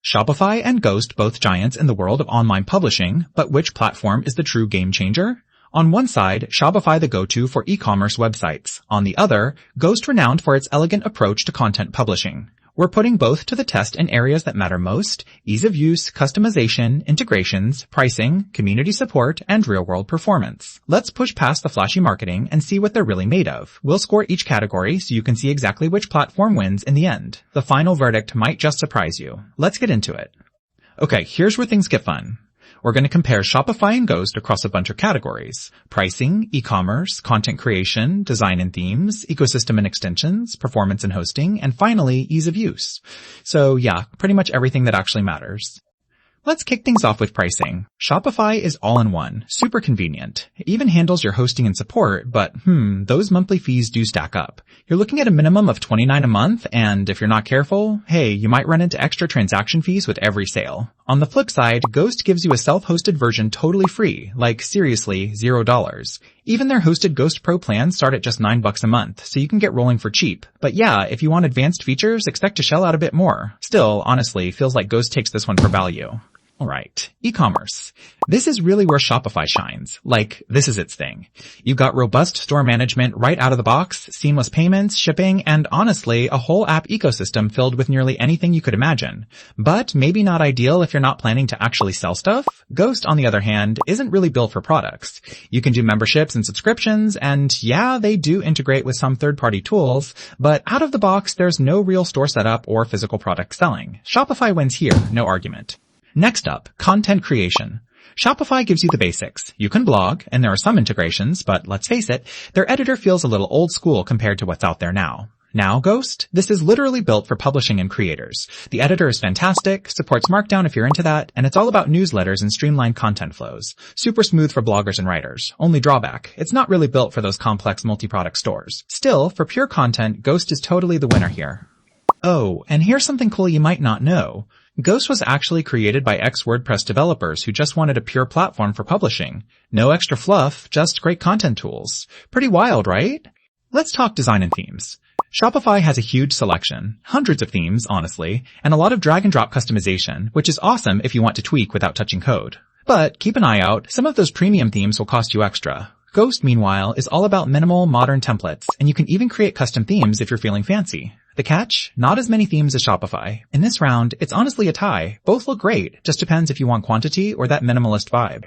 Shopify and Ghost, both giants in the world of online publishing, but which platform is the true game changer? On one side, Shopify the go-to for e-commerce websites. On the other, Ghost renowned for its elegant approach to content publishing. We're putting both to the test in areas that matter most: ease of use, customization, integrations, pricing, community support, and real-world performance. Let's push past the flashy marketing and see what they're really made of. We'll score each category so you can see exactly which platform wins in the end. The final verdict might just surprise you. Let's get into it. Okay, here's where things get fun. We're going to compare Shopify and Ghost across a bunch of categories: pricing, e-commerce, content creation, design and themes, ecosystem and extensions, performance and hosting, and finally, ease of use. So yeah, pretty much everything that actually matters. Let's kick things off with pricing. Shopify is all-in-one, super convenient. It even handles your hosting and support, but those monthly fees do stack up. You're looking at a minimum of $29 a month, and if you're not careful, hey, you might run into extra transaction fees with every sale. On the flip side, Ghost gives you a self-hosted version totally free, like seriously, $0. Even their hosted Ghost Pro plans start at just $9 a month, so you can get rolling for cheap. But yeah, if you want advanced features, expect to shell out a bit more. Still, honestly, feels like Ghost takes this one for value. Alright, e-commerce. This is really where Shopify shines. Like, this is its thing. You've got robust store management right out of the box, seamless payments, shipping, and honestly, a whole app ecosystem filled with nearly anything you could imagine. But maybe not ideal if you're not planning to actually sell stuff. Ghost, on the other hand, isn't really built for products. You can do memberships and subscriptions, and yeah, they do integrate with some third-party tools, but out of the box, there's no real store setup or physical product selling. Shopify wins here, no argument. Next up, content creation. Shopify gives you the basics. You can blog, and there are some integrations, but let's face it, their editor feels a little old school compared to what's out there now. Now, Ghost? This is literally built for publishing and creators. The editor is fantastic, supports Markdown if you're into that, and it's all about newsletters and streamlined content flows. Super smooth for bloggers and writers. Only drawback, it's not really built for those complex multi-product stores. Still, for pure content, Ghost is totally the winner here. Oh, and here's something cool you might not know. Ghost was actually created by ex-WordPress developers who just wanted a pure platform for publishing. No extra fluff, just great content tools. Pretty wild, right? Let's talk design and themes. Shopify has a huge selection, hundreds of themes, honestly, and a lot of drag and drop customization, which is awesome if you want to tweak without touching code. But keep an eye out, some of those premium themes will cost you extra. Ghost, meanwhile, is all about minimal, modern templates, and you can even create custom themes if you're feeling fancy. The catch? Not as many themes as Shopify. In this round, it's honestly a tie. Both look great, just depends if you want quantity or that minimalist vibe.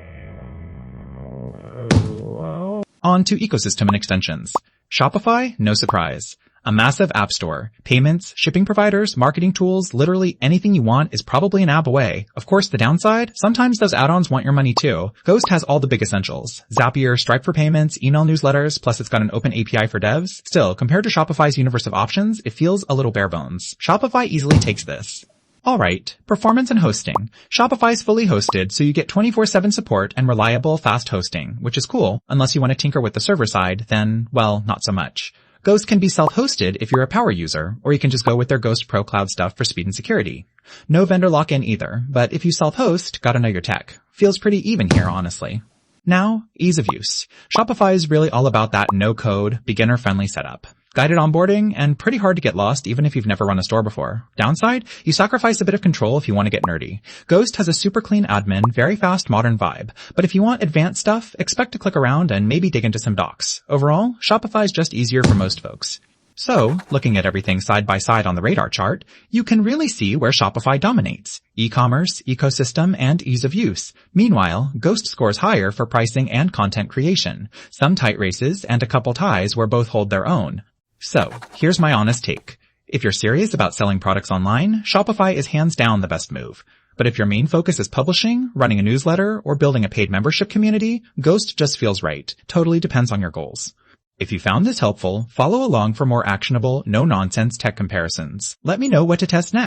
On to ecosystem and extensions. Shopify, no surprise. A massive app store. Payments, shipping providers, marketing tools, literally anything you want is probably an app away. Of course, the downside? Sometimes those add-ons want your money too. Ghost has all the big essentials. Zapier, Stripe for payments, email newsletters, plus it's got an open API for devs. Still, compared to Shopify's universe of options, it feels a little bare bones. Shopify easily takes this. Alright, performance and hosting. Shopify's fully hosted, so you get 24/7 support and reliable, fast hosting, which is cool. Unless you want to tinker with the server side, then, well, not so much. Ghost can be self-hosted if you're a power user, or you can just go with their Ghost Pro Cloud stuff for speed and security. No vendor lock-in either, but if you self-host, gotta know your tech. Feels pretty even here, honestly. Now, ease of use. Shopify is really all about that no-code, beginner-friendly setup. Guided onboarding, and pretty hard to get lost even if you've never run a store before. Downside? You sacrifice a bit of control if you want to get nerdy. Ghost has a super clean admin, very fast modern vibe. But if you want advanced stuff, expect to click around and maybe dig into some docs. Overall, Shopify's just easier for most folks. So, looking at everything side by side on the radar chart, you can really see where Shopify dominates. E-commerce, ecosystem, and ease of use. Meanwhile, Ghost scores higher for pricing and content creation. Some tight races and a couple ties where both hold their own. So, here's my honest take. If you're serious about selling products online, Shopify is hands down the best move. But if your main focus is publishing, running a newsletter, or building a paid membership community, Ghost just feels right. Totally depends on your goals. If you found this helpful, follow along for more actionable, no-nonsense tech comparisons. Let me know what to test next.